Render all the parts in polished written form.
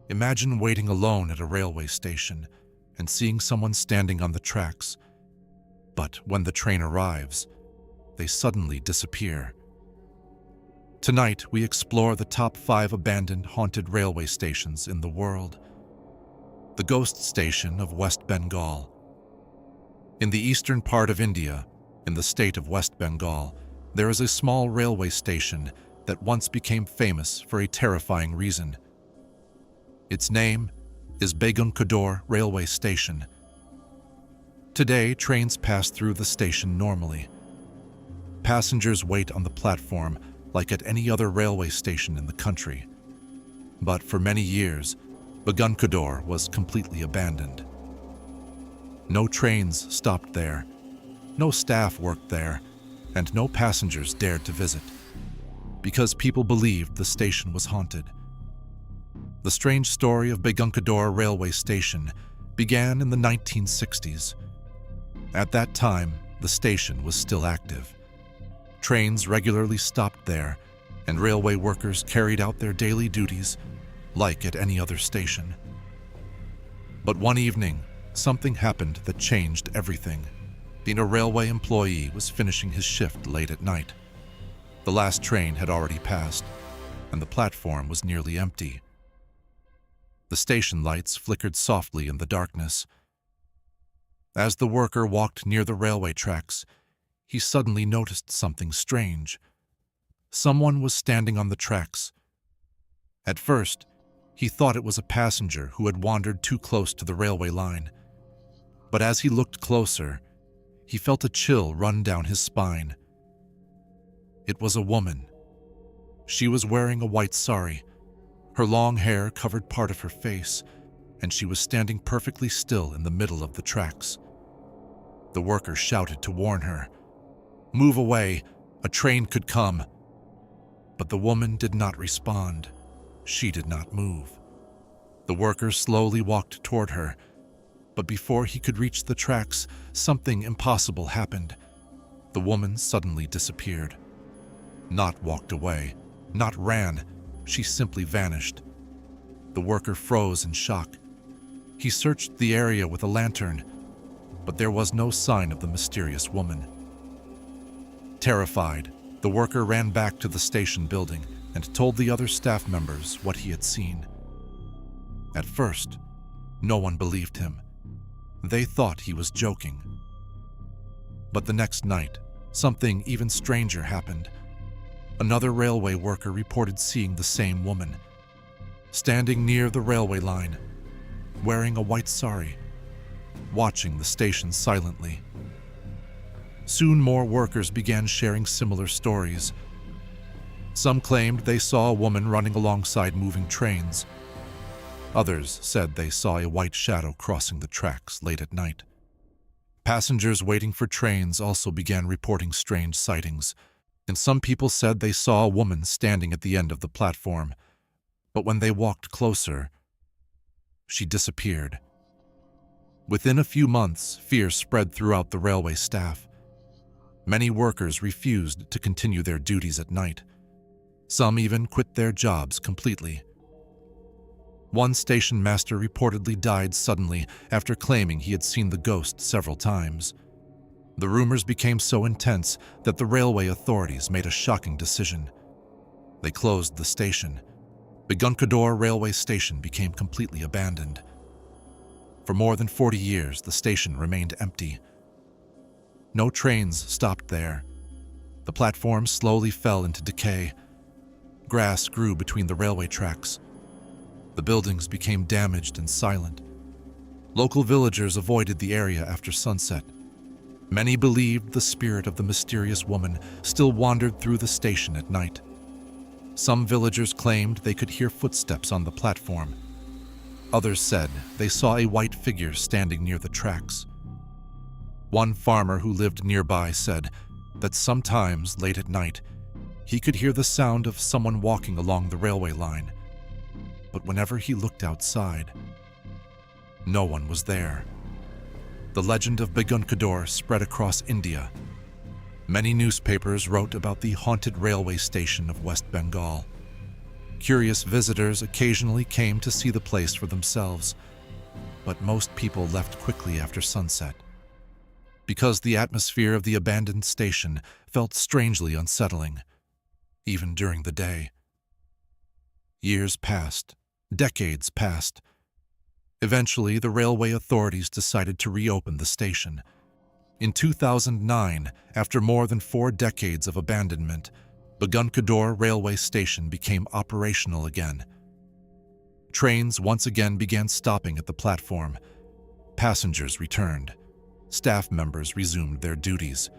Imagine waiting alone at a railway station and seeing someone standing on the tracks, but when the train arrives, they suddenly disappear. Tonight, we explore the top 5 abandoned haunted railway stations in the world. The Ghost Station of West Bengal. In the eastern part of India, in the state of West Bengal, there is a small railway station that once became famous for a terrifying reason. Its name is Beguncador Railway Station. Today, trains pass through the station normally. Passengers wait on the platform like at any other railway station in the country. But for many years, Beguncador was completely abandoned. No trains stopped there, no staff worked there, and no passengers dared to visit, because people believed the station was haunted. The strange story of Beguncador Railway Station began in the 1960s. At that time, the station was still active. Trains regularly stopped there, and railway workers carried out their daily duties like at any other station. But one evening, something happened that changed everything. A railway employee was finishing his shift late at night. The last train had already passed, and the platform was nearly empty. The station lights flickered softly in the darkness. As the worker walked near the railway tracks, he suddenly noticed something strange. Someone was standing on the tracks. At first, he thought it was a passenger who had wandered too close to the railway line. But as he looked closer, he felt a chill run down his spine. It was a woman. She was wearing a white sari. Her long hair covered part of her face, and she was standing perfectly still in the middle of the tracks. The worker shouted to warn her, "Move away, a train could come." But the woman did not respond. She did not move. The worker slowly walked toward her, but before he could reach the tracks, something impossible happened. The woman suddenly disappeared. Not walked away, not ran, she simply vanished. The worker froze in shock. He searched the area with a lantern, but there was no sign of the mysterious woman. Terrified, the worker ran back to the station building and told the other staff members what he had seen. At first, no one believed him. They thought he was joking. But the next night, something even stranger happened. Another railway worker reported seeing the same woman, standing near the railway line, wearing a white sari, watching the station silently. Soon more workers began sharing similar stories. Some claimed they saw a woman running alongside moving trains. Others said they saw a white shadow crossing the tracks late at night. Passengers waiting for trains also began reporting strange sightings, and some people said they saw a woman standing at the end of the platform, but when they walked closer, she disappeared. Within a few months, fear spread throughout the railway staff. Many workers refused to continue their duties at night. Some even quit their jobs completely. One station master reportedly died suddenly after claiming he had seen the ghost several times. The rumors became so intense that the railway authorities made a shocking decision. They closed the station. Beguncador Railway Station became completely abandoned. For more than 40 years, the station remained empty. No trains stopped there. The platform slowly fell into decay. Grass grew between the railway tracks. The buildings became damaged and silent. Local villagers avoided the area after sunset. Many believed the spirit of the mysterious woman still wandered through the station at night. Some villagers claimed they could hear footsteps on the platform. Others said they saw a white figure standing near the tracks. One farmer who lived nearby said that sometimes late at night, he could hear the sound of someone walking along the railway line. But whenever he looked outside, no one was there. The legend of Beguncador spread across India. Many newspapers wrote about the haunted railway station of West Bengal. Curious visitors occasionally came to see the place for themselves, but most people left quickly after sunset, because the atmosphere of the abandoned station felt strangely unsettling, even during the day. Years passed, decades passed. Eventually, the railway authorities decided to reopen the station. In 2009, after more than 4 decades of abandonment, Bugundkador railway station became operational again. Trains once again began stopping at the platform. Passengers returned. Staff members resumed their duties.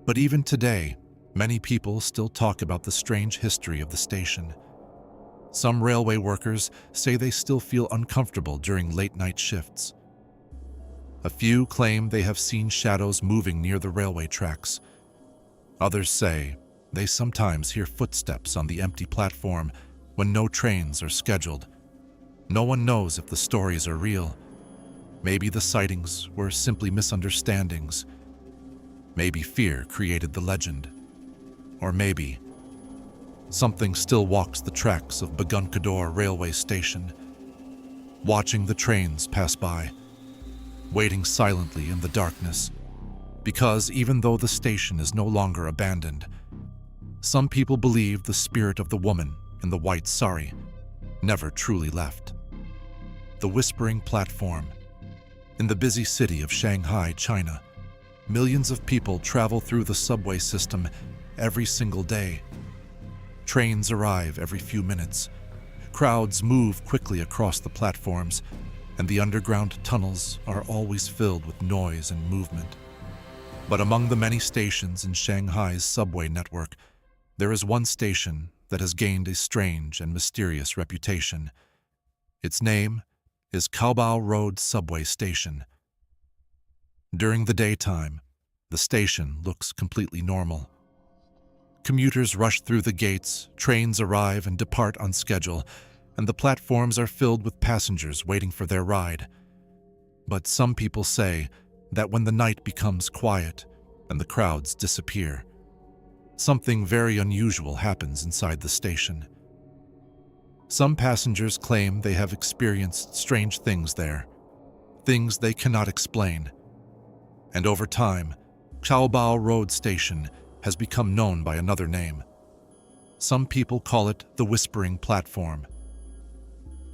But even today, many people still talk about the strange history of the station. Some railway workers say they still feel uncomfortable during late-night shifts. A few claim they have seen shadows moving near the railway tracks. Others say they sometimes hear footsteps on the empty platform when no trains are scheduled. No one knows if the stories are real. Maybe the sightings were simply misunderstandings. Maybe fear created the legend. Or maybe something still walks the tracks of Bugundkador railway station, watching the trains pass by, waiting silently in the darkness. Because even though the station is no longer abandoned, some people believe the spirit of the woman in the white sari never truly left. The Whispering Platform. In the busy city of Shanghai, China, millions of people travel through the subway system every single day. Trains arrive every few minutes. Crowds move quickly across the platforms, and the underground tunnels are always filled with noise and movement. But among the many stations in Shanghai's subway network, there is one station that has gained a strange and mysterious reputation. Its name is Caobao Road Subway Station. During the daytime, the station looks completely normal. Commuters rush through the gates, trains arrive and depart on schedule, and the platforms are filled with passengers waiting for their ride. But some people say that when the night becomes quiet and the crowds disappear, something very unusual happens inside the station. Some passengers claim they have experienced strange things there, things they cannot explain. And over time, Caobao Road Station has become known by another name. Some people call it the Whispering Platform.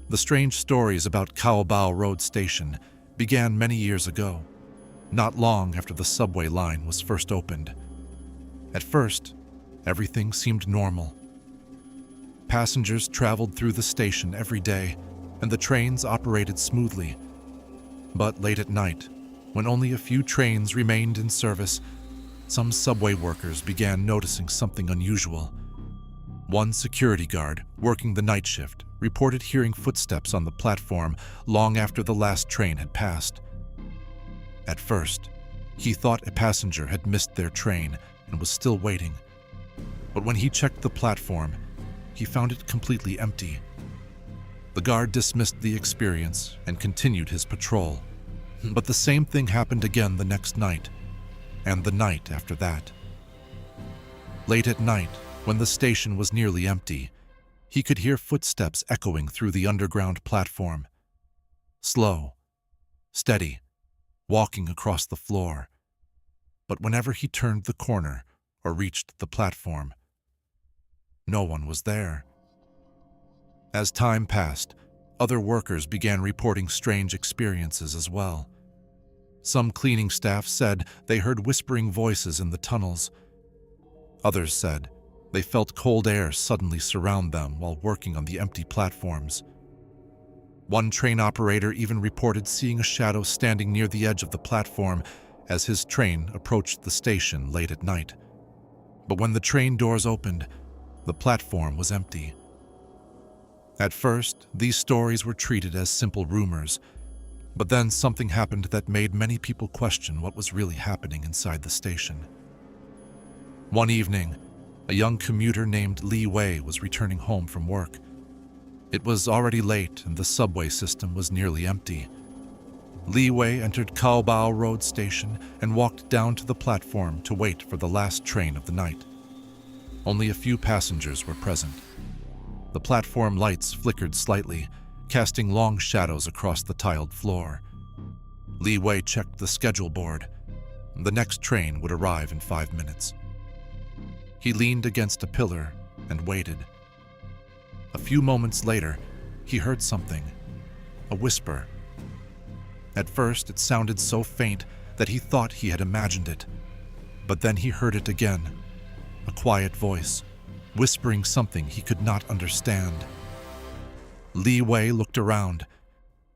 The strange stories about Caobao Road Station began many years ago, not long after the subway line was first opened. At first, everything seemed normal. Passengers traveled through the station every day, and the trains operated smoothly. But late at night, when only a few trains remained in service, some subway workers began noticing something unusual. One security guard, working the night shift, reported hearing footsteps on the platform long after the last train had passed. At first, he thought a passenger had missed their train and was still waiting. But when he checked the platform, he found it completely empty. The guard dismissed the experience and continued his patrol. But the same thing happened again the next night, and the night after that. Late at night, when the station was nearly empty, he could hear footsteps echoing through the underground platform. Slow, steady, walking across the floor. But whenever he turned the corner or reached the platform, no one was there. As time passed, other workers began reporting strange experiences as well. Some cleaning staff said they heard whispering voices in the tunnels. Others said they felt cold air suddenly surround them while working on the empty platforms. One train operator even reported seeing a shadow standing near the edge of the platform as his train approached the station late at night. But when the train doors opened, the platform was empty. At first, these stories were treated as simple rumors, but then something happened that made many people question what was really happening inside the station. One evening, a young commuter named Li Wei was returning home from work. It was already late and the subway system was nearly empty. Li Wei entered Caobao Road Station and walked down to the platform to wait for the last train of the night. Only a few passengers were present. The platform lights flickered slightly, casting long shadows across the tiled floor. Li Wei checked the schedule board. The next train would arrive in 5 minutes. He leaned against a pillar and waited. A few moments later, he heard something, a whisper. At first, it sounded so faint that he thought he had imagined it. But then he heard it again, a quiet voice, whispering something he could not understand. Li Wei looked around.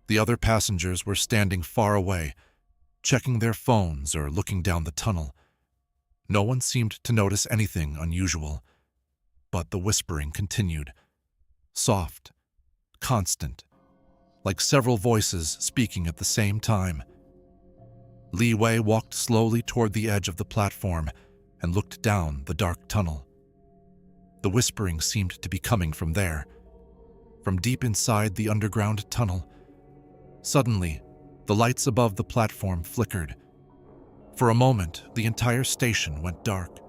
The other passengers were standing far away, checking their phones or looking down the tunnel. No one seemed to notice anything unusual, but the whispering continued, soft, constant, like several voices speaking at the same time. Li Wei walked slowly toward the edge of the platform and looked down the dark tunnel. The whispering seemed to be coming from there, from deep inside the underground tunnel. Suddenly, the lights above the platform flickered. For a moment, the entire station went dark.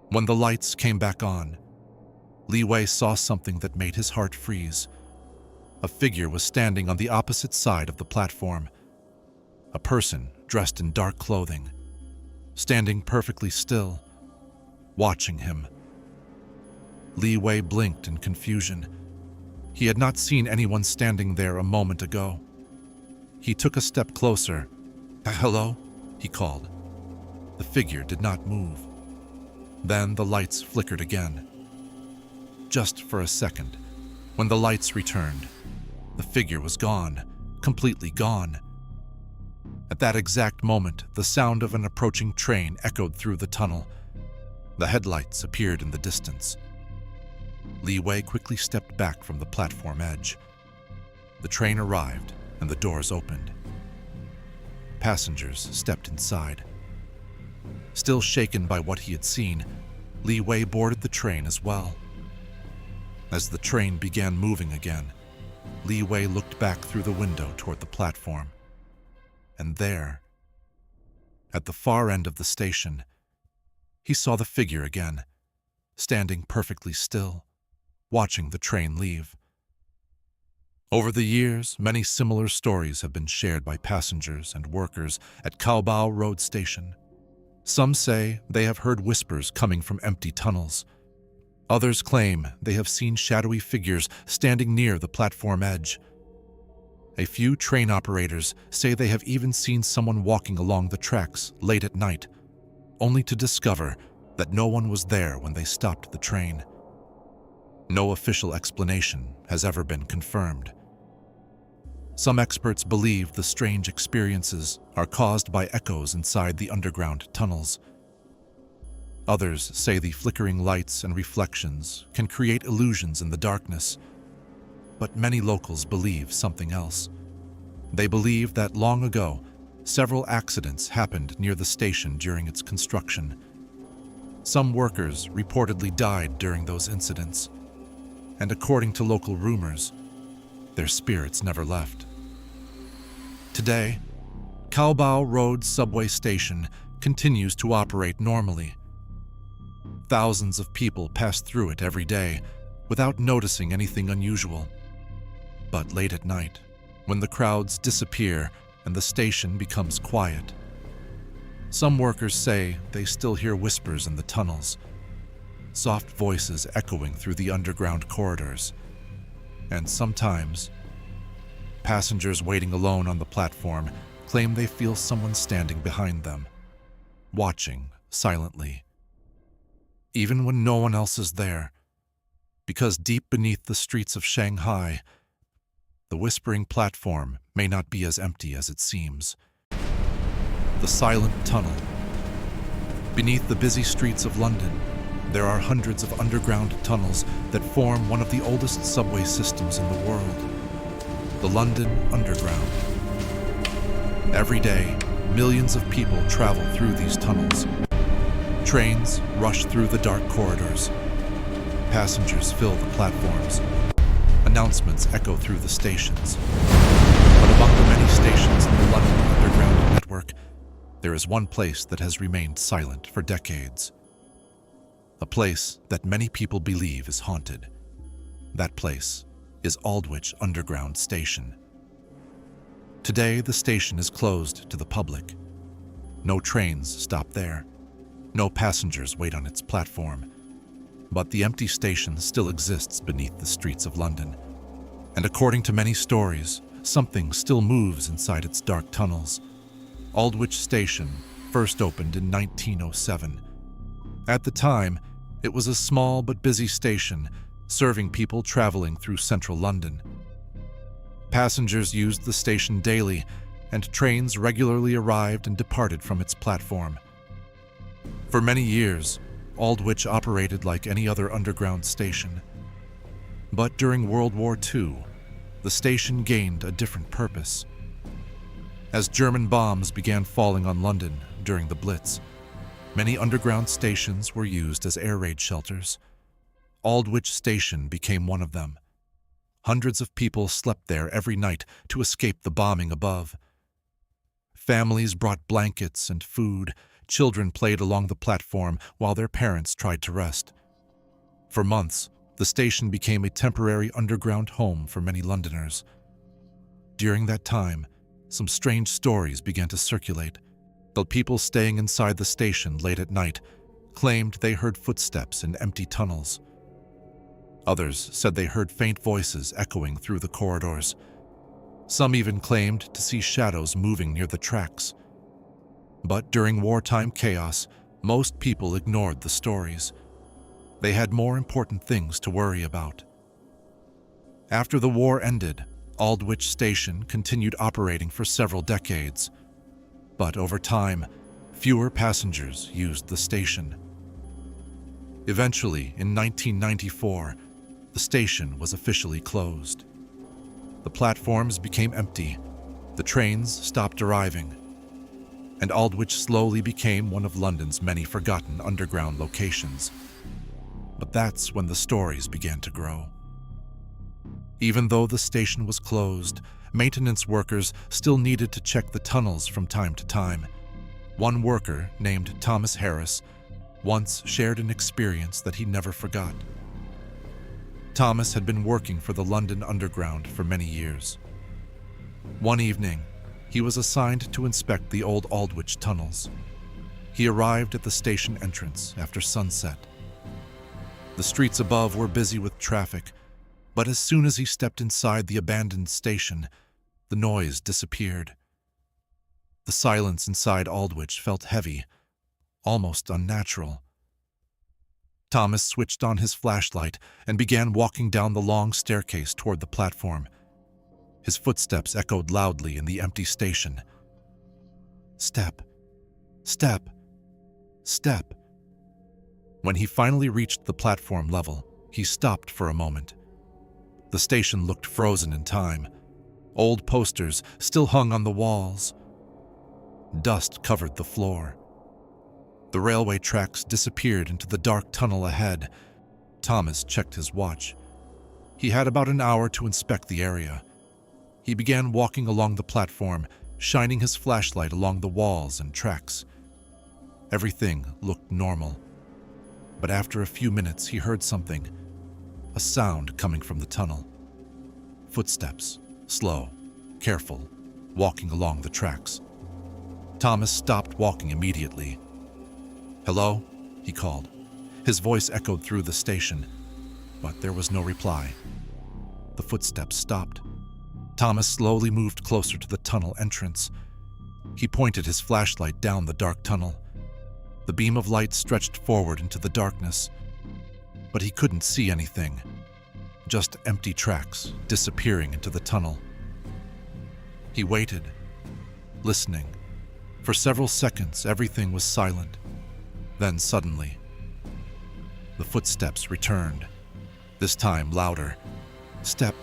When the lights came back on, Li Wei saw something that made his heart freeze. A figure was standing on the opposite side of the platform. A person dressed in dark clothing, standing perfectly still, watching him. Li Wei blinked in confusion. He had not seen anyone standing there a moment ago. He took a step closer. "Hello?" he called. The figure did not move. Then the lights flickered again. Just for a second. When the lights returned, the figure was gone, completely gone. At that exact moment, the sound of an approaching train echoed through the tunnel. The headlights appeared in the distance. Li Wei quickly stepped back from the platform edge. The train arrived and the doors opened. Passengers stepped inside. Still shaken by what he had seen, Li Wei boarded the train as well. As the train began moving again, Li Wei looked back through the window toward the platform. And there, at the far end of the station, he saw the figure again, standing perfectly still, watching the train leave. Over the years, many similar stories have been shared by passengers and workers at Caobao Road Station. Some say they have heard whispers coming from empty tunnels. Others claim they have seen shadowy figures standing near the platform edge. A few train operators say they have even seen someone walking along the tracks late at night, only to discover that no one was there when they stopped the train. No official explanation has ever been confirmed. Some experts believe the strange experiences are caused by echoes inside the underground tunnels. Others say the flickering lights and reflections can create illusions in the darkness. But many locals believe something else. They believe that long ago, several accidents happened near the station during its construction. Some workers reportedly died during those incidents, and according to local rumors, their spirits never left. Today, Caobao Road subway station continues to operate normally. Thousands of people pass through it every day without noticing anything unusual. But late at night, when the crowds disappear and the station becomes quiet, some workers say they still hear whispers in the tunnels, soft voices echoing through the underground corridors. And sometimes, passengers waiting alone on the platform claim they feel someone standing behind them, watching silently, even when no one else is there, because deep beneath the streets of Shanghai, the whispering platform may not be as empty as it seems. The silent tunnel. Beneath the busy streets of London, there are hundreds of underground tunnels that form one of the oldest subway systems in the world, the London Underground. Every day, millions of people travel through these tunnels. Trains rush through the dark corridors. Passengers fill the platforms. Announcements echo through the stations. But among the many stations in the London Underground network, there is one place that has remained silent for decades. A place that many people believe is haunted. That place is Aldwych Underground Station. Today, the station is closed to the public. No trains stop there. No passengers wait on its platform. But the empty station still exists beneath the streets of London. And according to many stories, something still moves inside its dark tunnels. Aldwych Station first opened in 1907. At the time, it was a small but busy station, serving people traveling through central London. Passengers used the station daily, and trains regularly arrived and departed from its platform. For many years, Aldwych operated like any other underground station. But during World War II, the station gained a different purpose. As German bombs began falling on London during the Blitz, many underground stations were used as air raid shelters. Aldwych Station became one of them. Hundreds of people slept there every night to escape the bombing above. Families brought blankets and food. Children played along the platform while their parents tried to rest. For months, the station became a temporary underground home for many Londoners. During that time, some strange stories began to circulate. The people staying inside the station late at night claimed they heard footsteps in empty tunnels. Others said they heard faint voices echoing through the corridors. Some even claimed to see shadows moving near the tracks. But during wartime chaos, most people ignored the stories. They had more important things to worry about. After the war ended, Aldwych Station continued operating for several decades. But over time, fewer passengers used the station. Eventually, in 1994, the station was officially closed. The platforms became empty, the trains stopped arriving, and Aldwych slowly became one of London's many forgotten underground locations. But that's when the stories began to grow. Even though the station was closed, maintenance workers still needed to check the tunnels from time to time. One worker, named Thomas Harris, once shared an experience that he never forgot. Thomas had been working for the London Underground for many years. One evening, he was assigned to inspect the old Aldwych tunnels. He arrived at the station entrance after sunset. The streets above were busy with traffic, but as soon as he stepped inside the abandoned station, the noise disappeared. The silence inside Aldwych felt heavy, almost unnatural. Thomas switched on his flashlight and began walking down the long staircase toward the platform. His footsteps echoed loudly in the empty station. Step, step, step. When he finally reached the platform level, he stopped for a moment. The station looked frozen in time. Old posters still hung on the walls. Dust covered the floor. The railway tracks disappeared into the dark tunnel ahead. Thomas checked his watch. He had about an hour to inspect the area. He began walking along the platform, shining his flashlight along the walls and tracks. Everything looked normal. But after a few minutes, he heard something, a sound coming from the tunnel. Footsteps, slow, careful, walking along the tracks. Thomas stopped walking immediately. "Hello?" he called. His voice echoed through the station, but there was no reply. The footsteps stopped. Thomas slowly moved closer to the tunnel entrance. He pointed his flashlight down the dark tunnel. The beam of light stretched forward into the darkness, but he couldn't see anything. Just empty tracks disappearing into the tunnel. He waited, listening. For several seconds, everything was silent. Then suddenly, the footsteps returned, this time louder. Step,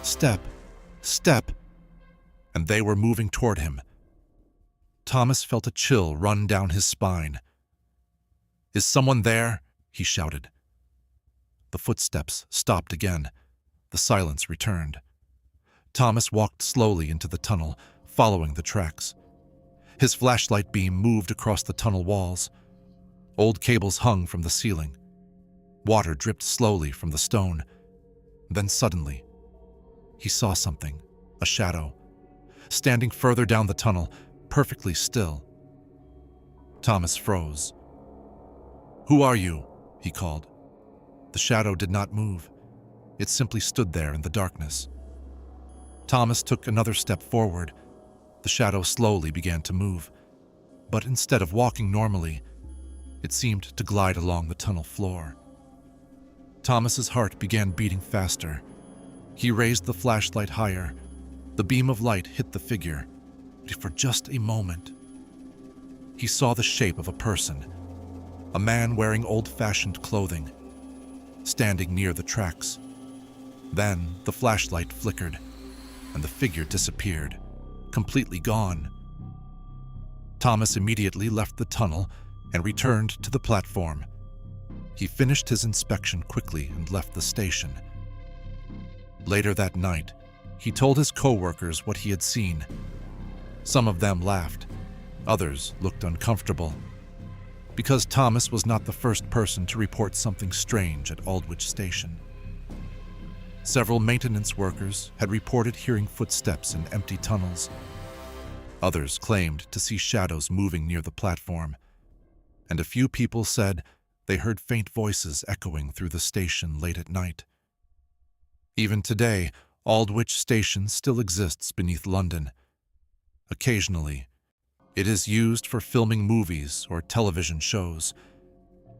step, step, and they were moving toward him. Thomas felt a chill run down his spine. "Is someone there?" he shouted. The footsteps stopped again. The silence returned. Thomas walked slowly into the tunnel, following the tracks. His flashlight beam moved across the tunnel walls. Old cables hung from the ceiling. Water dripped slowly from the stone. Then suddenly, he saw something, a shadow, standing further down the tunnel, perfectly still. Thomas froze. "Who are you?" he called. The shadow did not move. It simply stood there in the darkness. Thomas took another step forward. The shadow slowly began to move, but instead of walking normally, it seemed to glide along the tunnel floor. Thomas's heart began beating faster. He raised the flashlight higher. The beam of light hit the figure, but for just a moment, he saw the shape of a person, a man wearing old-fashioned clothing, standing near the tracks. Then the flashlight flickered, and the figure disappeared, completely gone. Thomas immediately left the tunnel and returned to the platform. He finished his inspection quickly and left the station. Later that night, he told his co-workers what he had seen. Some of them laughed. Others looked uncomfortable, because Thomas was not the first person to report something strange at Aldwych Station. Several maintenance workers had reported hearing footsteps in empty tunnels. Others claimed to see shadows moving near the platform, and a few people said they heard faint voices echoing through the station late at night. Even today, Aldwych Station still exists beneath London. Occasionally, it is used for filming movies or television shows,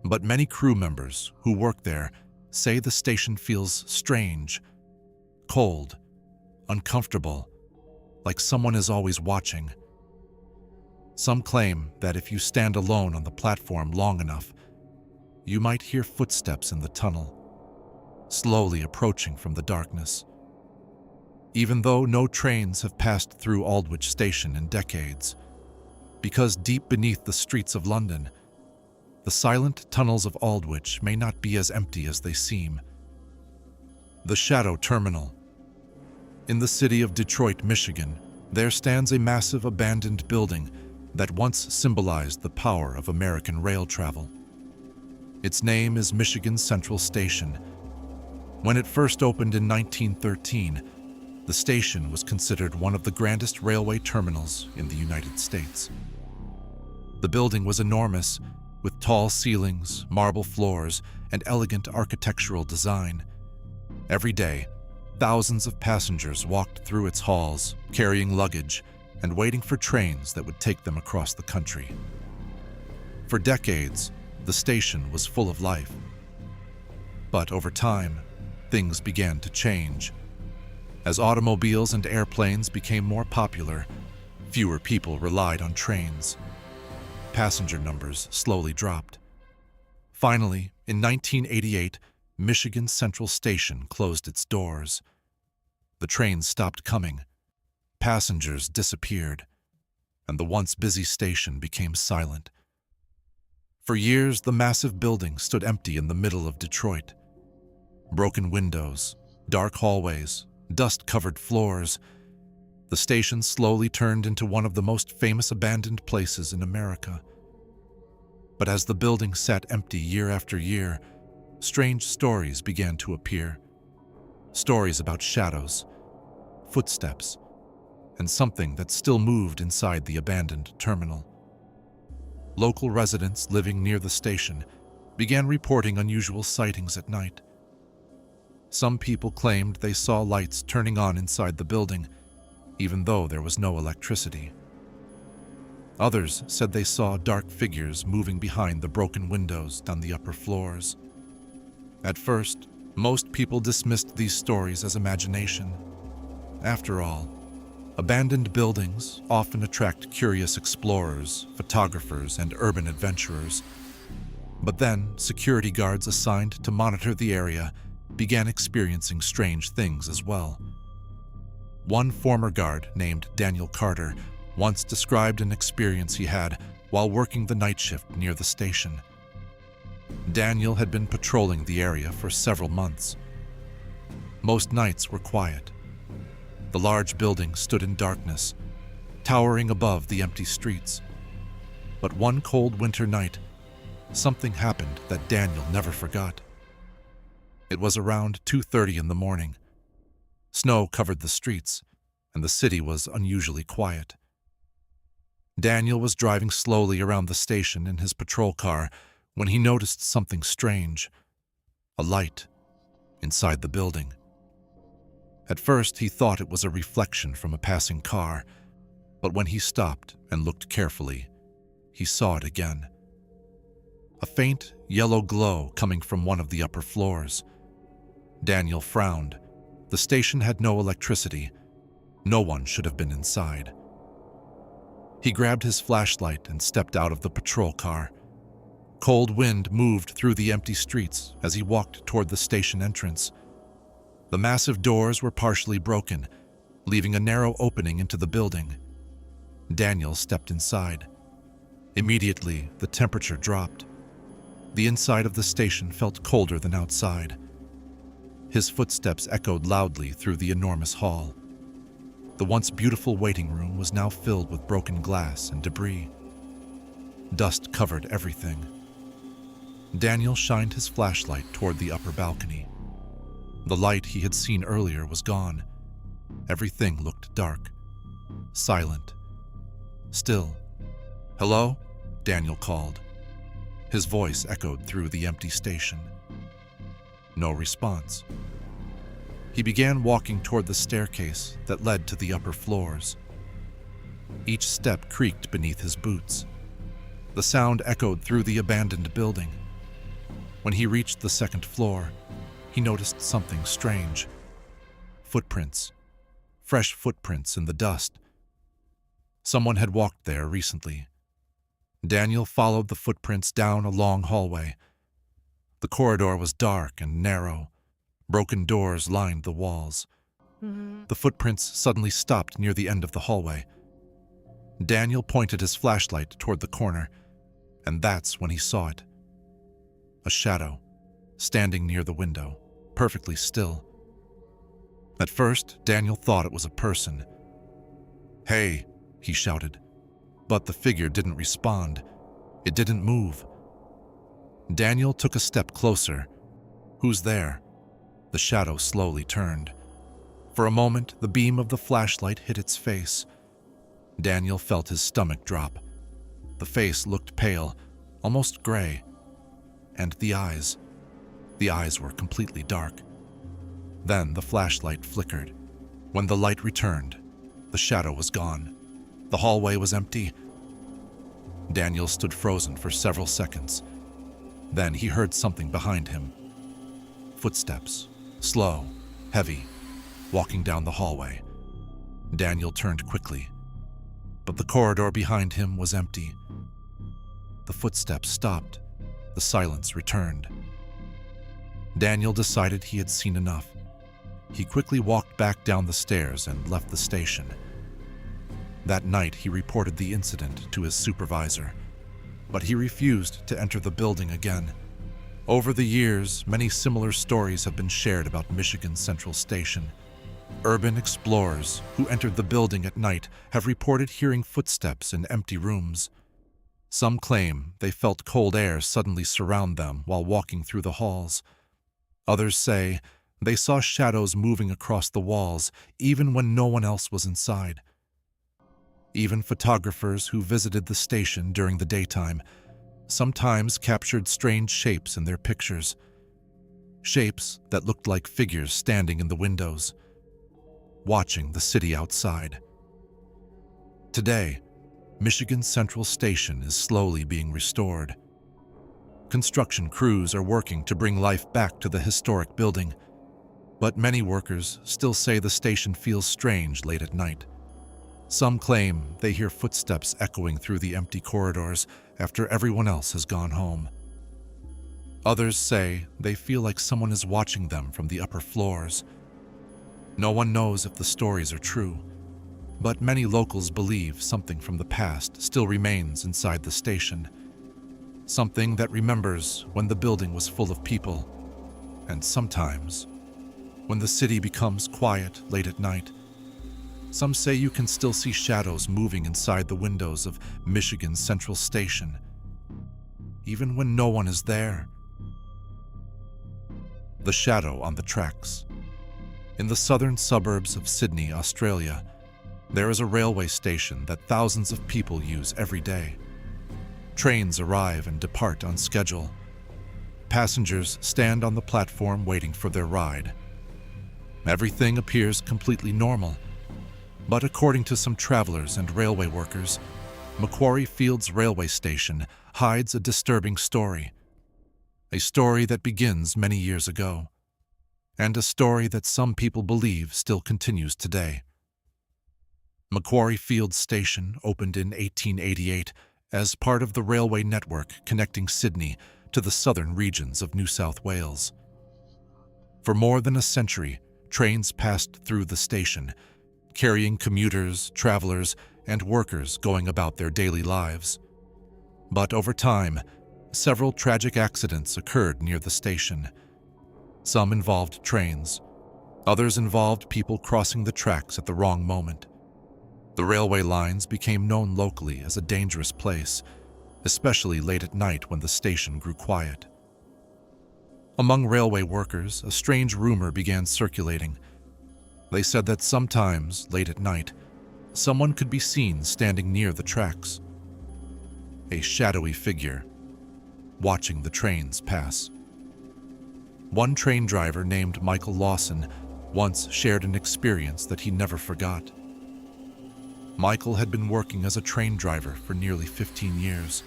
but many crew members who work there say the station feels strange, cold, uncomfortable, like someone is always watching. Some claim that if you stand alone on the platform long enough, you might hear footsteps in the tunnel, slowly approaching from the darkness. Even though no trains have passed through Aldwych Station in decades, because deep beneath the streets of London, the silent tunnels of Aldwych may not be as empty as they seem. The Shadow Terminal. In the city of Detroit, Michigan, there stands a massive abandoned building that once symbolized the power of American rail travel. Its name is Michigan Central Station. When it first opened in 1913, the station was considered one of the grandest railway terminals in the United States. The building was enormous, with tall ceilings, marble floors, and elegant architectural design. Every day, thousands of passengers walked through its halls, carrying luggage and waiting for trains that would take them across the country. For decades, the station was full of life. But over time, things began to change. As automobiles and airplanes became more popular, fewer people relied on trains. Passenger numbers slowly dropped. Finally, in 1988, Michigan Central Station closed its doors. The trains stopped coming, passengers disappeared, and the once busy station became silent. For years, the massive building stood empty in the middle of Detroit. Broken windows, dark hallways, dust-covered floors. The station slowly turned into one of the most famous abandoned places in America. But as the building sat empty year after year, strange stories began to appear. Stories about shadows, footsteps, and something that still moved inside the abandoned terminal. Local residents living near the station began reporting unusual sightings at night. Some people claimed they saw lights turning on inside the building, even though there was no electricity. Others said they saw dark figures moving behind the broken windows down the upper floors. At first, most people dismissed these stories as imagination. After all, abandoned buildings often attract curious explorers, photographers, and urban adventurers. But then, security guards assigned to monitor the area began experiencing strange things as well. One former guard, named Daniel Carter, once described an experience he had while working the night shift near the station. Daniel had been patrolling the area for several months. Most nights were quiet. The large building stood in darkness, towering above the empty streets. But one cold winter night, something happened that Daniel never forgot. It was around 2:30 in the morning. Snow covered the streets, and the city was unusually quiet. Daniel was driving slowly around the station in his patrol car when he noticed something strange: a light inside the building. At first, he thought it was a reflection from a passing car, but when he stopped and looked carefully, he saw it again. A faint yellow glow coming from one of the upper floors. Daniel frowned. The station had no electricity. No one should have been inside. He grabbed his flashlight and stepped out of the patrol car. Cold wind moved through the empty streets as he walked toward the station entrance. The massive doors were partially broken, leaving a narrow opening into the building. Daniel stepped inside. Immediately, the temperature dropped. The inside of the station felt colder than outside. His footsteps echoed loudly through the enormous hall. The once beautiful waiting room was now filled with broken glass and debris. Dust covered everything. Daniel shined his flashlight toward the upper balcony. The light he had seen earlier was gone. Everything looked dark, silent, still. "Hello?" Daniel called. His voice echoed through the empty station. No response. He began walking toward the staircase that led to the upper floors. Each step creaked beneath his boots. The sound echoed through the abandoned building. When he reached the second floor, he noticed something strange. Footprints. Fresh footprints in the dust. Someone had walked there recently. Daniel followed the footprints down a long hallway. The corridor was dark and narrow. Broken doors lined the walls. The footprints suddenly stopped near the end of the hallway. Daniel pointed his flashlight toward the corner, and that's when he saw it. A shadow, standing near the window, perfectly still. At first, Daniel thought it was a person. "Hey," he shouted. But the figure didn't respond. It didn't move. Daniel took a step closer. "Who's there?" The shadow slowly turned. For a moment, the beam of the flashlight hit its face. Daniel felt his stomach drop. The face looked pale, almost gray. And the eyes were completely dark. Then the flashlight flickered. When the light returned, the shadow was gone. The hallway was empty. Daniel stood frozen for several seconds. Then he heard something behind him. Footsteps, slow, heavy, walking down the hallway. Daniel turned quickly, but the corridor behind him was empty. The footsteps stopped. The silence returned. Daniel decided he had seen enough. He quickly walked back down the stairs and left the station. That night, he reported the incident to his supervisor, but he refused to enter the building again. Over the years, many similar stories have been shared about Michigan Central Station. Urban explorers who entered the building at night have reported hearing footsteps in empty rooms. Some claim they felt cold air suddenly surround them while walking through the halls. Others say they saw shadows moving across the walls even when no one else was inside. Even photographers who visited the station during the daytime sometimes captured strange shapes in their pictures. Shapes that looked like figures standing in the windows, watching the city outside. Today, Michigan Central Station is slowly being restored. Construction crews are working to bring life back to the historic building, but many workers still say the station feels strange late at night. Some claim they hear footsteps echoing through the empty corridors after everyone else has gone home. Others say they feel like someone is watching them from the upper floors. No one knows if the stories are true, but many locals believe something from the past still remains inside the station. Something that remembers when the building was full of people, and sometimes, when the city becomes quiet late at night. Some say you can still see shadows moving inside the windows of Michigan Central Station, even when no one is there. The shadow on the tracks. In the southern suburbs of Sydney, Australia, there is a railway station that thousands of people use every day. Trains arrive and depart on schedule. Passengers stand on the platform waiting for their ride. Everything appears completely normal, but according to some travelers and railway workers, Macquarie Fields Railway Station hides a disturbing story. A story that begins many years ago, and a story that some people believe still continues today. Macquarie Fields Station opened in 1888 as part of the railway network connecting Sydney to the southern regions of New South Wales. For more than a century, trains passed through the station, carrying commuters, travelers, and workers going about their daily lives. But over time, several tragic accidents occurred near the station. Some involved trains. Others involved people crossing the tracks at the wrong moment. The railway lines became known locally as a dangerous place, especially late at night when the station grew quiet. Among railway workers, a strange rumor began circulating. They said that sometimes, late at night, someone could be seen standing near the tracks. A shadowy figure, watching the trains pass. One train driver named Michael Lawson once shared an experience that he never forgot. Michael had been working as a train driver for nearly 15 years.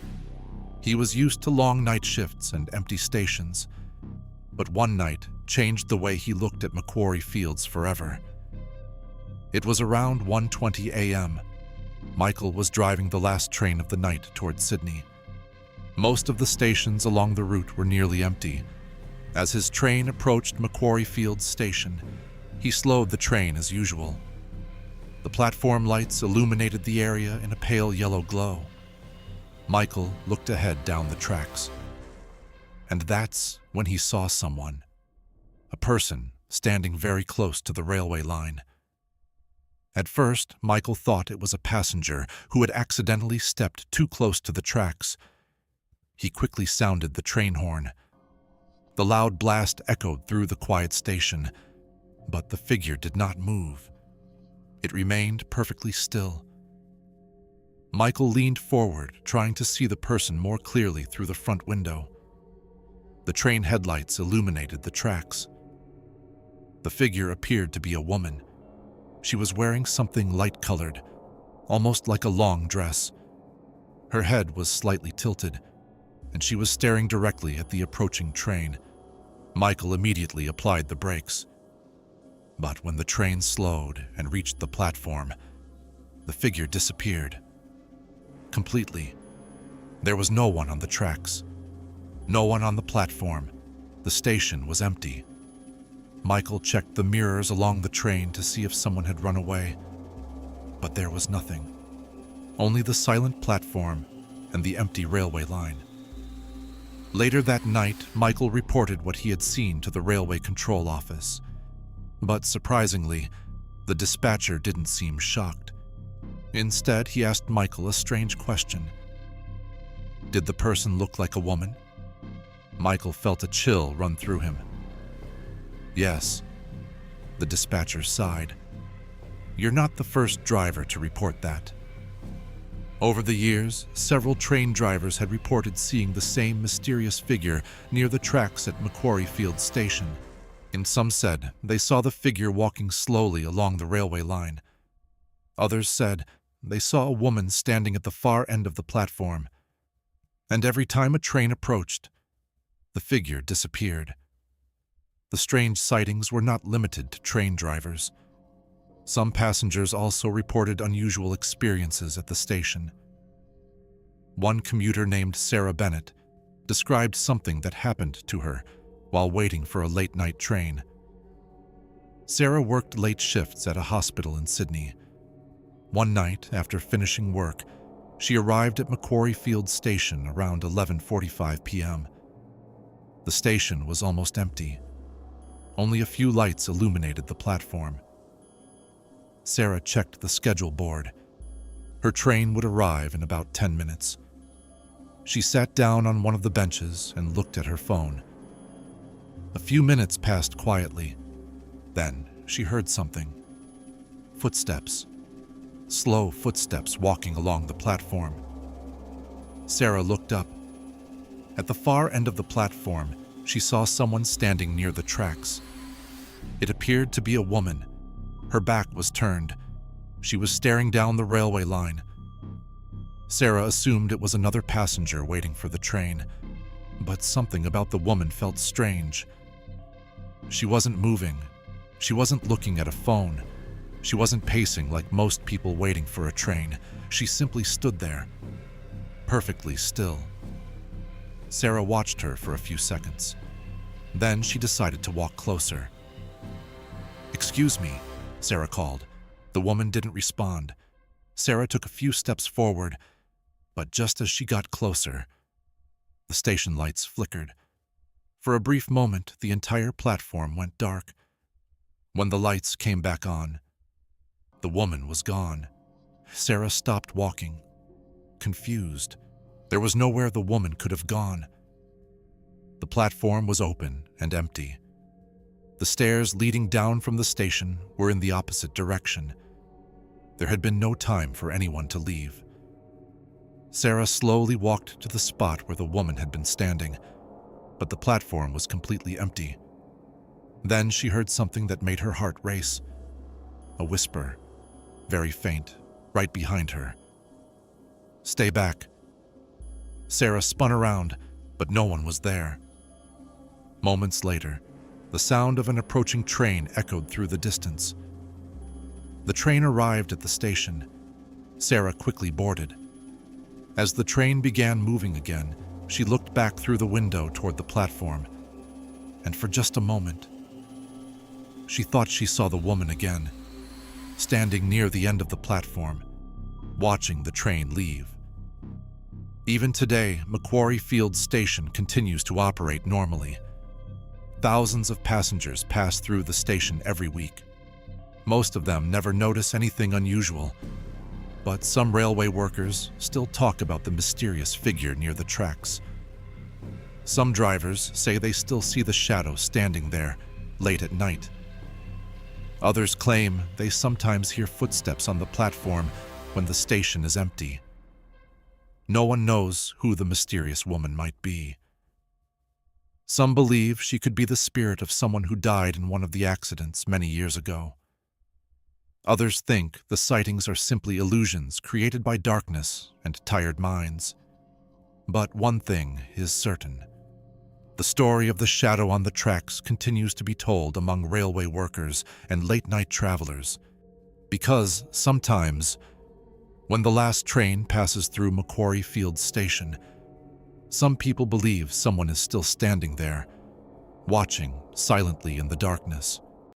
He was used to long night shifts and empty stations, but one night changed the way he looked at Macquarie Fields forever. It was around 1:20 a.m. Michael was driving the last train of the night toward Sydney. Most of the stations along the route were nearly empty. As his train approached Macquarie Fields Station, he slowed the train as usual. The platform lights illuminated the area in a pale yellow glow. Michael looked ahead down the tracks. And that's when he saw someone. A person standing very close to the railway line. At first, Michael thought it was a passenger who had accidentally stepped too close to the tracks. He quickly sounded the train horn. The loud blast echoed through the quiet station, but the figure did not move. It remained perfectly still. Michael leaned forward, trying to see the person more clearly through the front window. The train headlights illuminated the tracks. The figure appeared to be a woman. She was wearing something light-colored, almost like a long dress. Her head was slightly tilted, and she was staring directly at the approaching train. Michael immediately applied the brakes. But when the train slowed and reached the platform, the figure disappeared. Completely. There was no one on the tracks. No one on the platform. The station was empty. Michael checked the mirrors along the train to see if someone had run away, but there was nothing. Only the silent platform and the empty railway line. Later that night, Michael reported what he had seen to the railway control office. But surprisingly, the dispatcher didn't seem shocked. Instead, he asked Michael a strange question. Did the person look like a woman? Michael felt a chill run through him. Yes, the dispatcher sighed. You're not the first driver to report that. Over the years, several train drivers had reported seeing the same mysterious figure near the tracks at Macquarie Fields Station. And some said they saw the figure walking slowly along the railway line. Others said they saw a woman standing at the far end of the platform. And every time a train approached, the figure disappeared. The strange sightings were not limited to train drivers. Some passengers also reported unusual experiences at the station. One commuter named Sarah Bennett described something that happened to her while waiting for a late-night train. Sarah worked late shifts at a hospital in Sydney. One night, after finishing work, she arrived at Macquarie Fields Station around 11:45 p.m. The station was almost empty. Only a few lights illuminated the platform. Sarah checked the schedule board. Her train would arrive in about 10 minutes. She sat down on one of the benches and looked at her phone. A few minutes passed quietly. Then she heard something. Footsteps. Slow footsteps walking along the platform. Sarah looked up. At the far end of the platform, she saw someone standing near the tracks. It appeared to be a woman. Her back was turned. She was staring down the railway line. Sarah assumed it was another passenger waiting for the train, but something about the woman felt strange. She wasn't moving. She wasn't looking at a phone. She wasn't pacing like most people waiting for a train. She simply stood there, perfectly still. Sarah watched her for a few seconds. Then she decided to walk closer. "Excuse me," Sarah called. The woman didn't respond. Sarah took a few steps forward, but just as she got closer, the station lights flickered. For a brief moment, the entire platform went dark. When the lights came back on, the woman was gone. Sarah stopped walking, confused. There was nowhere the woman could have gone. The platform was open and empty. The stairs leading down from the station were in the opposite direction. There had been no time for anyone to leave. Sarah slowly walked to the spot where the woman had been standing, but the platform was completely empty. Then she heard something that made her heart race. A whisper, very faint, right behind her. "Stay back." Sarah spun around, but no one was there. Moments later, the sound of an approaching train echoed through the distance. The train arrived at the station. Sarah quickly boarded. As the train began moving again, she looked back through the window toward the platform, and for just a moment, she thought she saw the woman again, standing near the end of the platform, watching the train leave. Even today, Macquarie Field Station continues to operate normally. Thousands of passengers pass through the station every week. Most of them never notice anything unusual, but some railway workers still talk about the mysterious figure near the tracks. Some drivers say they still see the shadow standing there late at night. Others claim they sometimes hear footsteps on the platform when the station is empty. No one knows who the mysterious woman might be. Some believe she could be the spirit of someone who died in one of the accidents many years ago. Others think the sightings are simply illusions created by darkness and tired minds. But one thing is certain. The story of the shadow on the tracks continues to be told among railway workers and late-night travelers, because sometimes, when the last train passes through Macquarie Field Station, some people believe someone is still standing there, watching silently in the darkness.